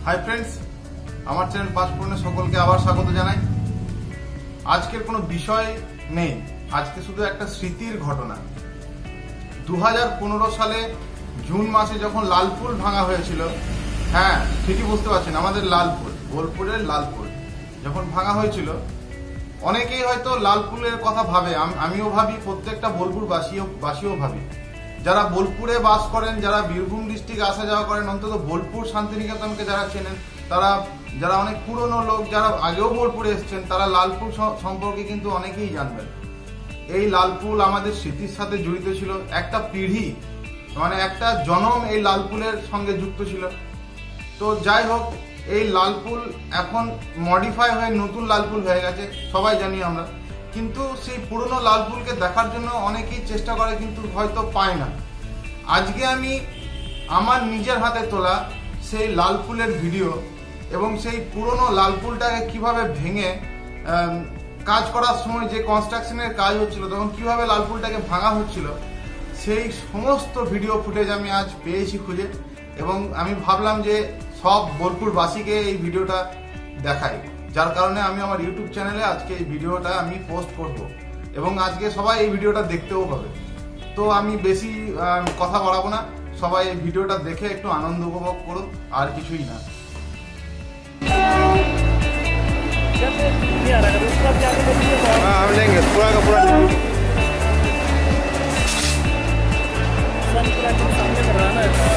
Hi friends, আমার channel পাঁচফোড়নে সকলকে আবার স্বাগত জানাই। আজকের কোনো বিষয় নেই, আজকে শুধু একটা স্মৃতির ঘটনা। 2015 সালে জুন মাসে যখন লালপুল ভাঙা হয়েছিল, হ্যাঁ ঠিকই বুঝতে পারছেন, আমাদের লালপুল, বোলপুরের লালপুল যখন ভাঙা হয়েছিল, অনেকেই হয়তো লালপুলের কথা ভাবে, আমিও ভাবি, প্রত্যেকটা বোলপুর বাসীও ভাবি। যারা বোলপুরে বাস করেন, যারা বীরভূম ডিস্ট্রিক্টে আসা যাওয়া করেন, অন্তত বোলপুর শান্তিনিকেতনকে যারা চেনেন, যারা অনেক পুরনো লোক, যারা আগেও বোলপুরে এসেছেন, তারা লালপুল সম্পর্কে কিন্তু অনেকেই জানবেন। এই লালপুল আমাদের স্মৃতির সাথে জড়িত ছিল, একটা পিঢ়ি, মানে একটা জনম এই লালপুলের সঙ্গে যুক্ত ছিল। তো যাই হোক, এই লালপুল এখন মডিফাই হয়ে নতুন লালপুল হয়ে গেছে, সবাই জানি আমরা। কিন্তু সেই পুরনো লালপুলকে দেখার জন্য অনেকেই চেষ্টা করে, কিন্তু হয়তো পায় না। আজকে আমি আমার নিজের হাতে তোলা সেই লালপুলের ভিডিও এবং সেই পুরনো লালপুলটাকে কিভাবে ভেঙে কাজ করার সময় যে কনস্ট্রাকশনের কাজ হচ্ছিল, তখন কিভাবে লালপুলটাকে ভাঙা হচ্ছিল, সেই সমস্ত ভিডিও ফুটেজ আমি আজ পেয়েছি খুঁজে। এবং আমি ভাবলাম যে সব বোলপুরবাসীকে এই ভিডিওটা দেখাই, যার কারণে আমি আমার ইউটিউব চ্যানেলে আজকে এই ভিডিওটা আমি পোস্ট করব এবং আজকে সবাই এই ভিডিওটা দেখতেও পাবে। তো আমি বেশি কথা বাড়াবো না, সবাই এই ভিডিওটা দেখে একটু আনন্দ উপভোগ করুন, আর কিছুই না। हम लेंगे पूरा का पूरा सामने कर रहा है ना।